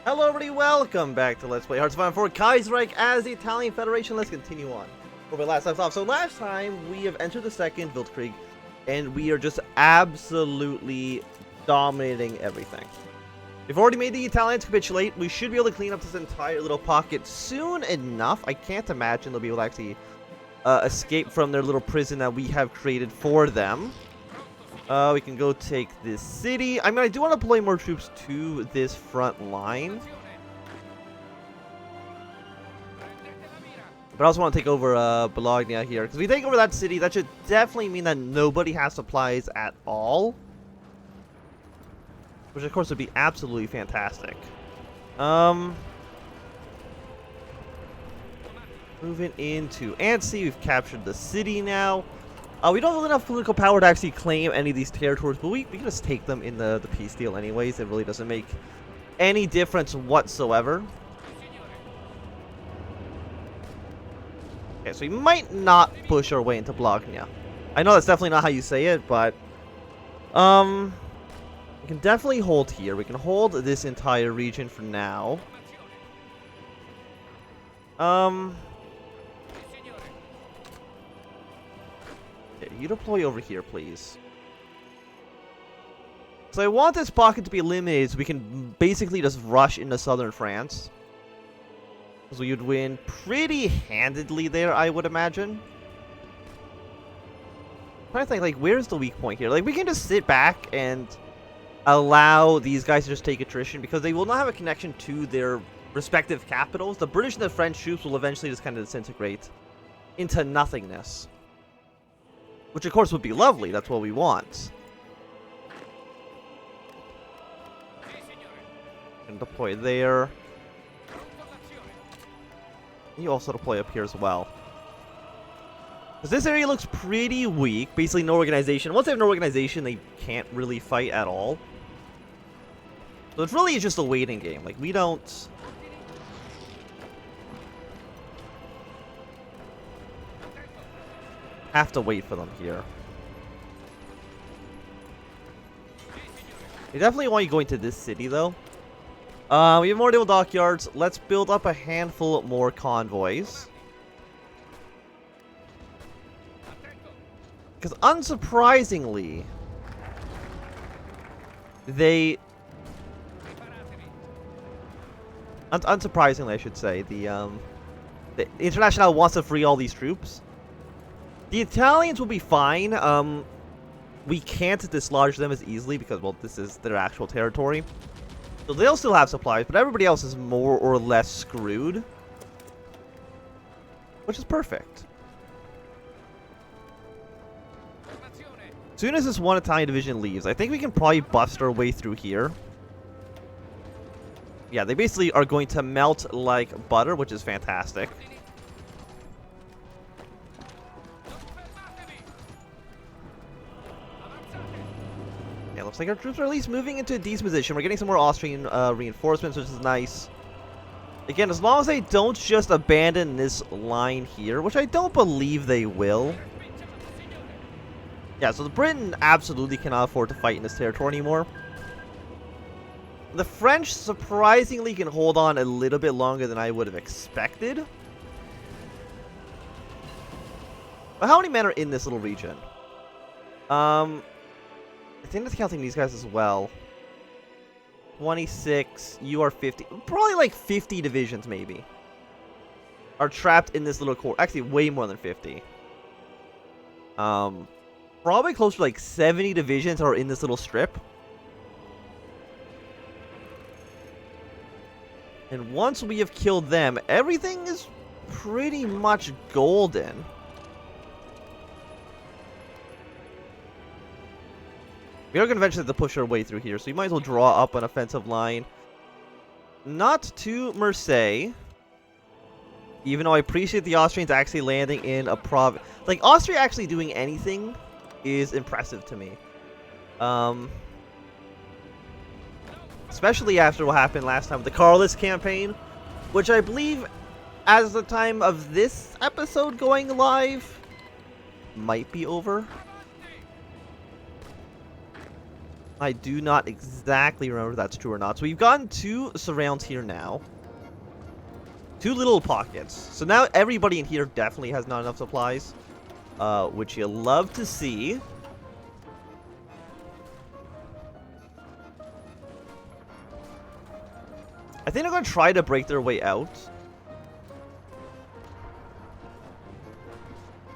Hello everybody, welcome back to Let's Play Hearts of Iron 4 Kaiserreich as the Italian Federation. Let's continue on where we last left off. So last time we have entered the second Weltkrieg and we are just absolutely dominating everything. We've already made the Italians capitulate. We should be able to clean up this entire little pocket soon enough. I can't imagine they'll be able to actually escape from their little prison that we have created for them. We can go take this city. I mean, I do want to deploy more troops to this front line. But I also want to take over Bologna here. Because if we take over that city, that should definitely mean that nobody has supplies at all. Which, of course, would be absolutely fantastic. Moving into Annecy. We've captured the city now. We don't have enough political power to actually claim any of these territories, but we can just take them in the peace deal anyways. It really doesn't make any difference whatsoever. Okay, so we might not push our way into Bologna. I know that's definitely not how you say it, but we can definitely hold here. We can hold this entire region for now. You deploy over here, please. So I want this pocket to be eliminated so we can basically just rush into southern France. So you'd win pretty handedly there, I would imagine. I'm trying to think, like, where's the weak point here? Like, we can just sit back and allow these guys to just take attrition because they will not have a connection to their respective capitals. The British and the French troops will eventually just kind of disintegrate into nothingness. Which, of course, would be lovely. That's what we want. And deploy there. You also deploy up here as well. Because this area looks pretty weak. Basically, no organization. Once they have no organization, they can't really fight at all. So it's really just a waiting game. Like, we don't... have to wait for them here. We definitely want you going to this city, though. We have more naval dockyards. Let's build up a handful more convoys. Because unsurprisingly, unsurprisingly, I should say, the International wants to free all these troops. The Italians will be fine. We can't dislodge them as easily because, well, this is their actual territory. So they'll still have supplies, but everybody else is more or less screwed. Which is perfect. As soon as this one Italian division leaves, I think we can probably bust our way through here. Yeah, they basically are going to melt like butter, which is fantastic. Looks like our troops are at least moving into a decent position. We're getting some more Austrian reinforcements, which is nice. Again, as long as they don't just abandon this line here, which I don't believe they will. Yeah, so the Britain absolutely cannot afford to fight in this territory anymore. The French surprisingly can hold on a little bit longer than I would have expected. But how many men are in this little region? I think that's counting these guys as well. 26, you are 50. Probably like 50 divisions, maybe, are trapped in this little core. Actually, way more than 50. Probably close to like 70 divisions are in this little strip. And once we have killed them, everything is pretty much golden. We are going to eventually have to push our way through here, so you might as well draw up an offensive line. Not to Marseille. Even though I appreciate the Austrians actually landing in a province. Like, Austria actually doing anything is impressive to me. Especially after what happened last time with the Carlist campaign. Which I believe, as the time of this episode going live, might be over. I do not exactly remember if that's true or not. So we've gotten 2 surrounds here now. 2 little pockets. So now everybody in here definitely has not enough supplies. Which you love to see. I think they're going to try to break their way out.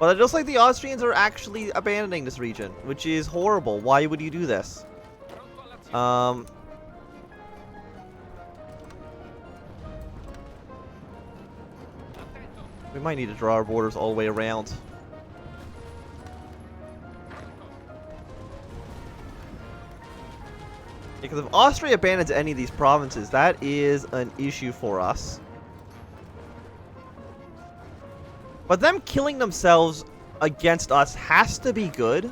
But it looks like the Austrians are actually abandoning this region, which is horrible. Why would you do this? We might need to draw our borders all the way around. Because if Austria abandons any of these provinces, that is an issue for us. But them killing themselves against us has to be good.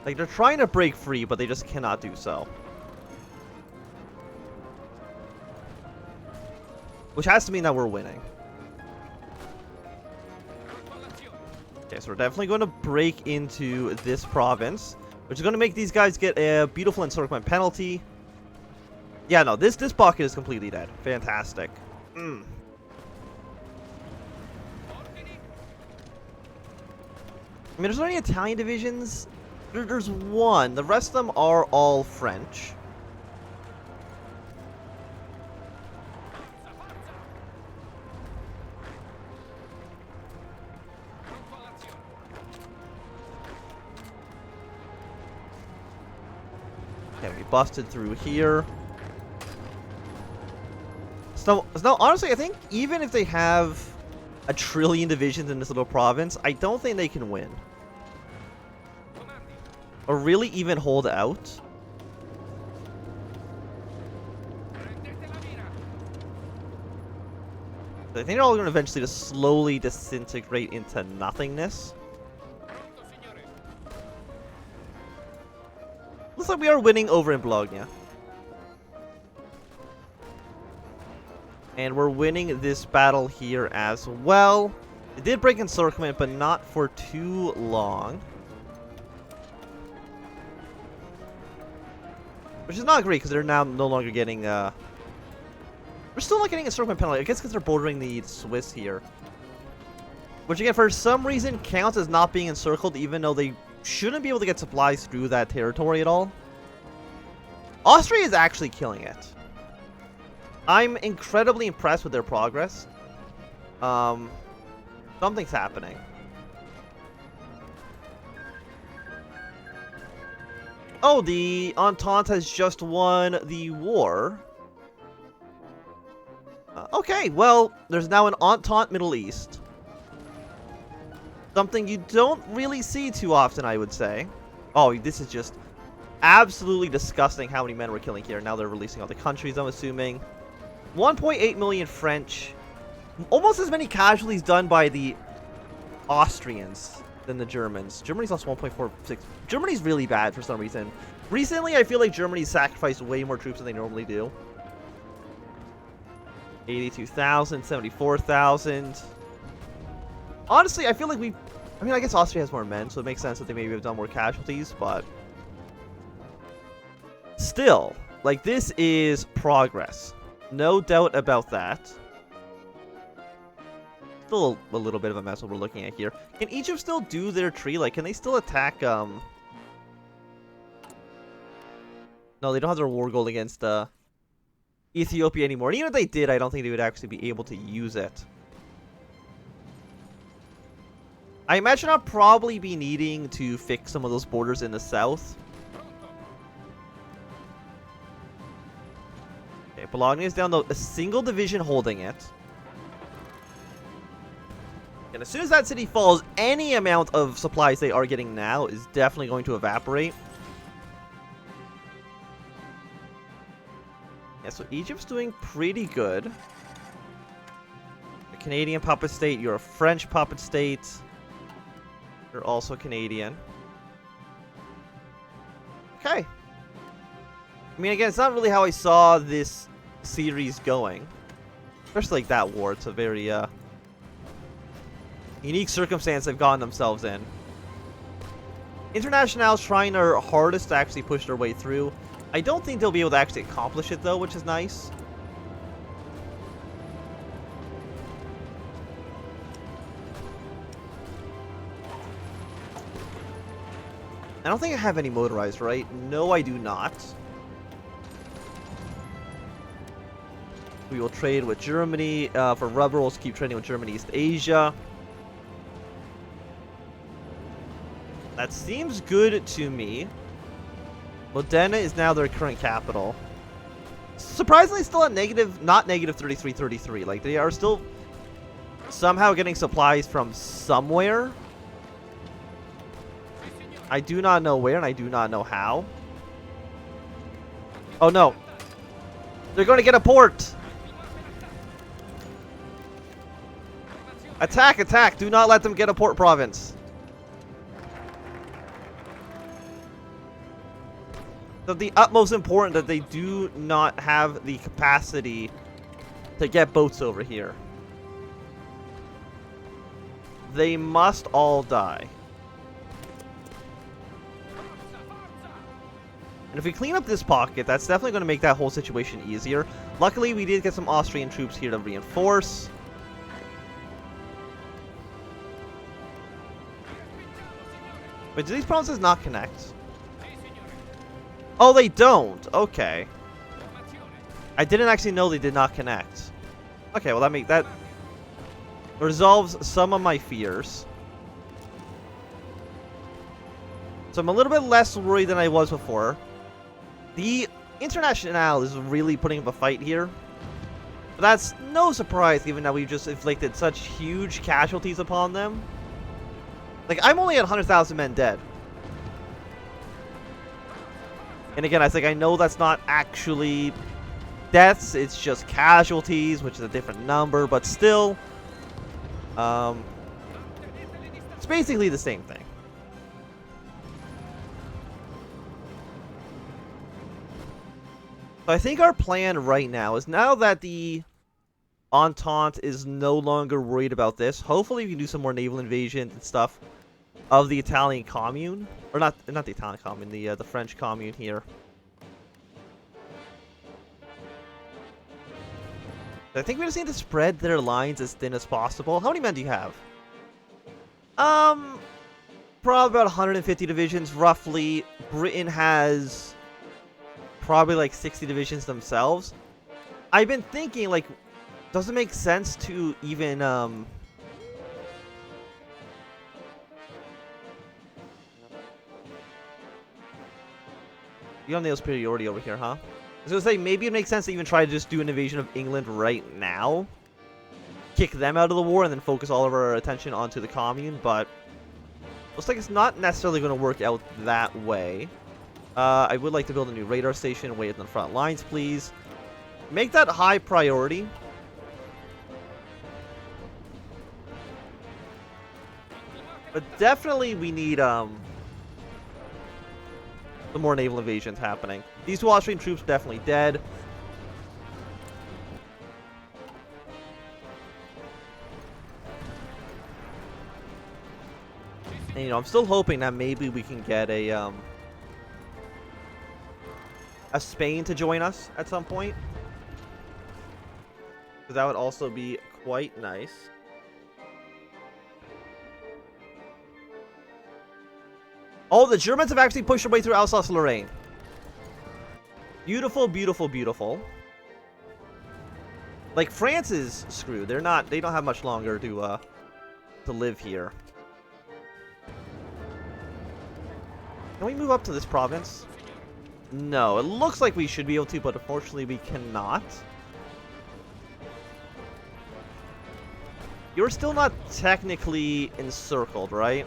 Like, they're trying to break free, but they just cannot do so. Which has to mean that we're winning. Okay, so we're definitely going to break into this province, which is going to make these guys get a beautiful encirclement penalty. Yeah, no, this pocket is completely dead. Fantastic. I mean, there's not any Italian divisions. There's one. The rest of them are all French. Okay, we busted through here. So honestly, I think even if they have a trillion divisions in this little province, I don't think they can win. Or really even hold out. I think they're all going to eventually just slowly disintegrate into nothingness. Looks like we are winning over in Bologna. And we're winning this battle here as well. It did break Encirclement, but not for too long. Which is not great, because they're now no longer getting, we're still not getting Encirclement penalty. I guess because they're bordering the Swiss here. Which, again, for some reason counts as not being encircled, even though they shouldn't be able to get supplies through that territory at all. Austria is actually killing it. I'm incredibly impressed with their progress. Something's happening. Oh, the Entente has just won the war. Okay, well, there's now an Entente Middle East. Something you don't really see too often, I would say. Oh, this is just absolutely disgusting how many men we're killing here. Now they're releasing all the countries, I'm assuming. 1.8 million French. Almost as many casualties done by the Austrians than the Germans. Germany's lost 1.46. Germany's really bad for some reason. Recently, I feel like Germany's sacrificed way more troops than they normally do. 82,000, 74,000. Honestly, I feel like I mean, I guess Austria has more men, so it makes sense that they maybe have done more casualties, but still, like, this is progress. No doubt about that. Still a little bit of a mess what we're looking at here. Can Egypt still do their tree? Like, can they still attack, No, they don't have their war goal against, Ethiopia anymore. And even if they did, I don't think they would actually be able to use it. I imagine I'll probably be needing to fix some of those borders in the south. Okay, Bologna is down to a single division holding it. And as soon as that city falls, any amount of supplies they are getting now is definitely going to evaporate. Yeah, so Egypt's doing pretty good. A Canadian puppet state, you're a French puppet state. You're also Canadian. Okay. I mean, again, it's not really how I saw this series going. Especially like that war. It's a very, unique circumstance they've gotten themselves in. International's trying their hardest to actually push their way through. I don't think they'll be able to actually accomplish it though, which is nice. I don't think I have any motorized, right? No, I do not. We will trade with Germany. For rubber, we'll keep trading with Germany, East Asia. That seems good to me. Modena is now their current capital. Surprisingly, still at negative, not negative 33. Like, they are still somehow getting supplies from somewhere. I do not know where, and I do not know how. Oh, no. They're going to get a port. Attack, attack. Do not let them get a port province. It's of the utmost important that they do not have the capacity to get boats over here. They must all die. And if we clean up this pocket, that's definitely going to make that whole situation easier. Luckily, we did get some Austrian troops here to reinforce. Wait, do these provinces not connect? Oh, they don't. Okay. I didn't actually know they did not connect. Okay, well that resolves some of my fears. So I'm a little bit less worried than I was before. The International is really putting up a fight here. But that's no surprise given that we've just inflicted such huge casualties upon them. Like, I'm only at 100,000 men dead. And again, I know that's not actually deaths, it's just casualties, which is a different number, but still, it's basically the same thing. So I think our plan right now is, now that the Entente is no longer worried about this, hopefully we can do some more naval invasions and stuff of the Italian commune, or not the Italian commune, the French commune here. I think we just need to spread their lines as thin as possible. How many men do you have? Probably about 150 divisions, roughly. Britain has probably like 60 divisions themselves. I've been thinking, like, does it make sense to even, you don't nail superiority over here, huh? I was gonna say, maybe it makes sense to even try to just do an invasion of England right now. Kick them out of the war and then focus all of our attention onto the commune, but looks like it's not necessarily going to work out that way. I would like to build a new radar station way in the front lines, please. Make that high priority. But definitely we need some more naval invasions happening. These two Austrian troops definitely dead. And, you know, I'm still hoping that maybe we can get a Spain to join us at some point. Because that would also be quite nice. Oh, the Germans have actually pushed their way through Alsace-Lorraine. Beautiful, beautiful, beautiful. Like, France is screwed. They don't have much longer to live here. Can we move up to this province? No, it looks like we should be able to, but unfortunately we cannot. You're still not technically encircled, right?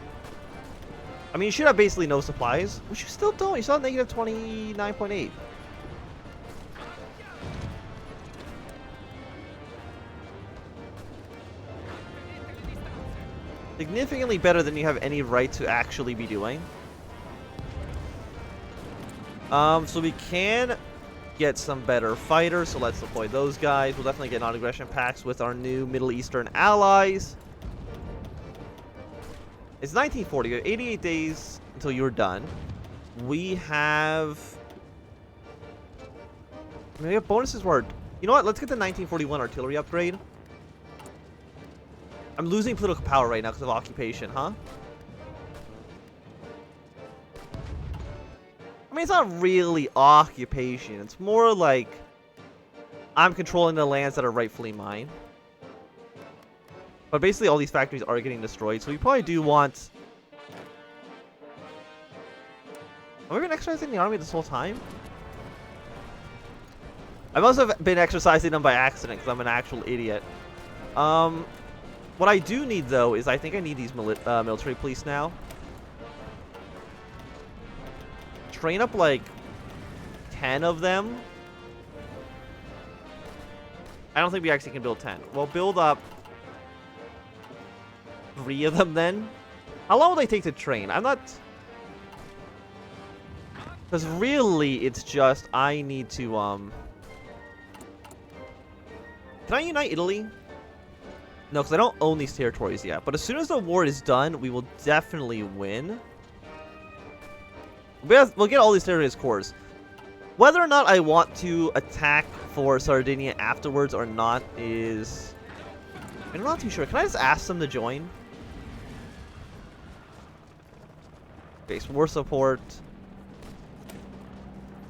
I mean, you should have basically no supplies, which you still don't. You still have negative 29.8. Significantly better than you have any right to actually be doing. So we can get some better fighters, so let's deploy those guys. We'll definitely get non-aggression pacts with our new Middle Eastern allies. It's 1940. You have 88 days until you're done. We have... I mean, we have bonuses where... You know what? Let's get the 1941 artillery upgrade. I'm losing political power right now because of occupation, huh? I mean, it's not really occupation. It's more like I'm controlling the lands that are rightfully mine. But basically, all these factories are getting destroyed, so we probably do want... Have we been exercising the army this whole time? I must have been exercising them by accident because I'm an actual idiot. What I do need, though, is I think I need these military police now. Train up, like, 10 of them. I don't think we actually can build 10. We'll build up 3 of them, then. How long will they take to train? I'm not... Because really, it's just, I need to, Can I unite Italy? No, because I don't own these territories yet. But as soon as the war is done, we will definitely win. We'll get all these territories cores. Whether or not I want to attack for Sardinia afterwards or not is... I'm not too sure. Can I just ask them to join? Okay, so war support.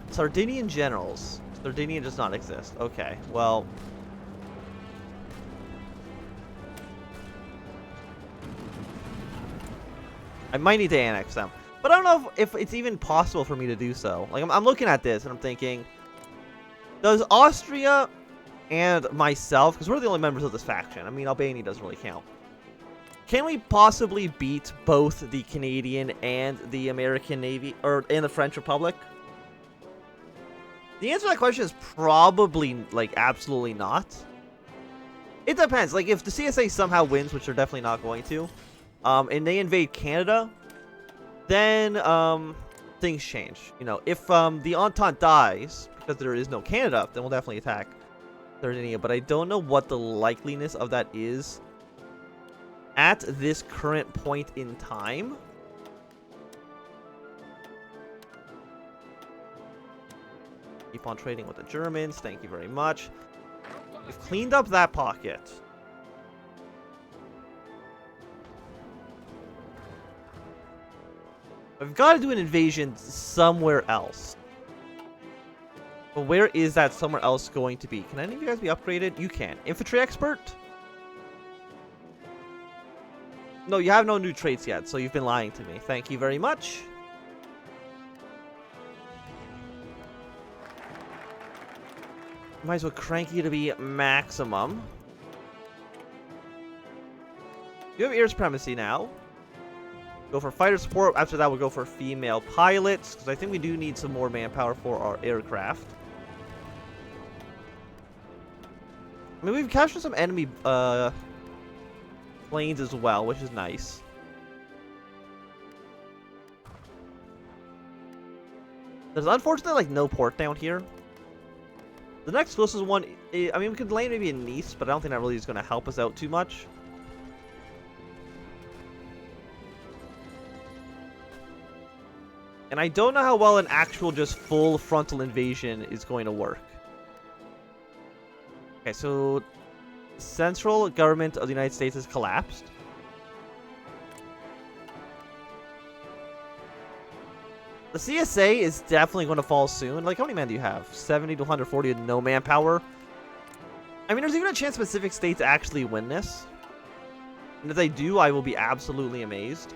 Sardinian generals. Sardinia does not exist. Okay, well... I might need to annex them. But I don't know if it's even possible for me to do so. Like, I'm looking at this and I'm thinking, does Austria and myself, because we're the only members of this faction, I mean, Albania doesn't really count. Can we possibly beat both the Canadian and the American Navy, or in the French Republic? The answer to that question is probably, like, absolutely not. It depends. Like, if the CSA somehow wins, which they're definitely not going to, and they invade Canada, then things change. You know, if the Entente dies because there is no Canada, then we'll definitely attack Sardinia. But I don't know what the likeliness of that is at this current point in time. Keep on trading with the Germans. Thank you very much. We've cleaned up that pocket. I've got to do an invasion somewhere else. But where is that somewhere else going to be? Can any of you guys be upgraded? You can. Infantry expert? No, you have no new traits yet, so you've been lying to me. Thank you very much. Might as well crank you to be maximum. You have air supremacy now. Go for fighter support. After that, we'll go for female pilots, because I think we do need some more manpower for our aircraft. I mean, we've captured some enemy planes as well, which is nice. There's unfortunately like no port down here. The next closest one, I mean, we could land maybe in Nice, but I don't think that really is going to help us out too much. And I don't know how well an actual just full frontal invasion is going to work. Okay, so central government of the United States has collapsed. The CSA is definitely going to fall soon. Like, how many men do you have? 70 to 140 with no manpower? I mean, there's even a chance Pacific states actually win this. And if they do, I will be absolutely amazed.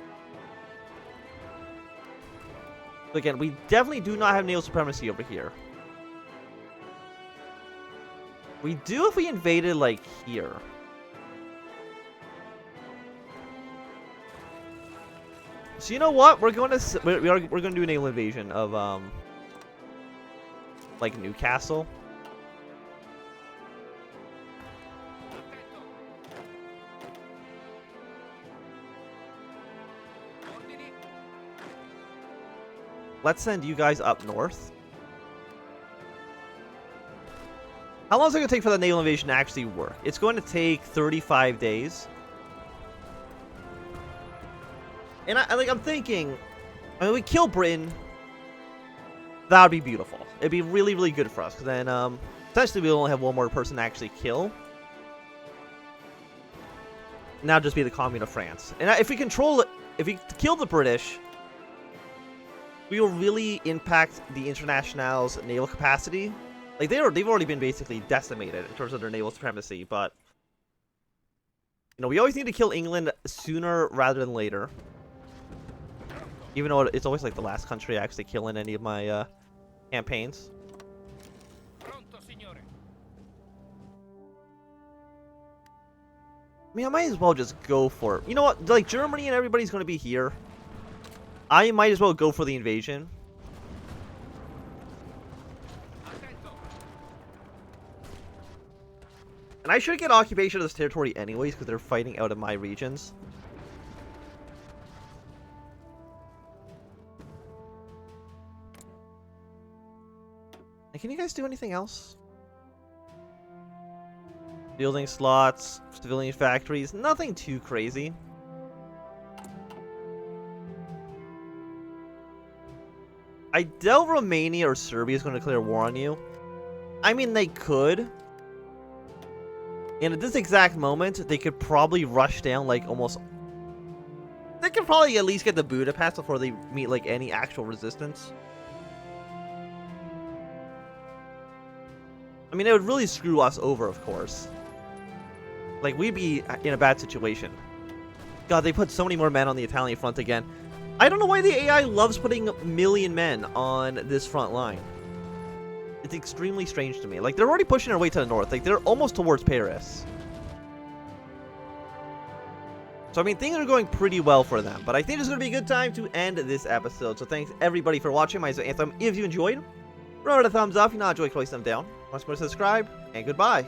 But again, we definitely do not have naval supremacy over here. We do if we invaded, like, here. So you know what? We're going to we're going to do a naval invasion of like Newcastle. Let's send you guys up north. How long is it going to take for the naval invasion to actually work? It's going to take 35 days. And I'm thinking, I mean, we kill Britain. That would be beautiful. It'd be really, really good for us. Because then, essentially, we only have one more person to actually kill. Now just be the Commune of France. And if we control it, if we kill the British, we will really impact the International's naval capacity. Like, they've already been basically decimated in terms of their naval supremacy, but you know, we always need to kill England sooner rather than later. Even though it's always like the last country I actually kill in any of my campaigns. I mean, I might as well just go for it. You know what? Like, Germany and everybody's going to be here. I might as well go for the invasion. And I should get occupation of this territory anyways, because they're fighting out of my regions. And can you guys do anything else? Building slots, civilian factories, nothing too crazy. I doubt Romania or Serbia is going to declare war on you. I mean, they could. And at this exact moment, they could probably rush down, like, almost... They could probably at least get the Budapest before they meet, like, any actual resistance. I mean, it would really screw us over, of course. Like, we'd be in a bad situation. God, they put so many more men on the Italian front again. I don't know why the AI loves putting a million men on this front line. It's extremely strange to me. Like, they're already pushing their way to the north. Like, they're almost towards Paris. So, I mean, things are going pretty well for them. But I think it's going to be a good time to end this episode. So, thanks, everybody, for watching. My name is Anthem. If you enjoyed, remember to thumbs up. If you not enjoyed, place them down. Once more, subscribe, and goodbye.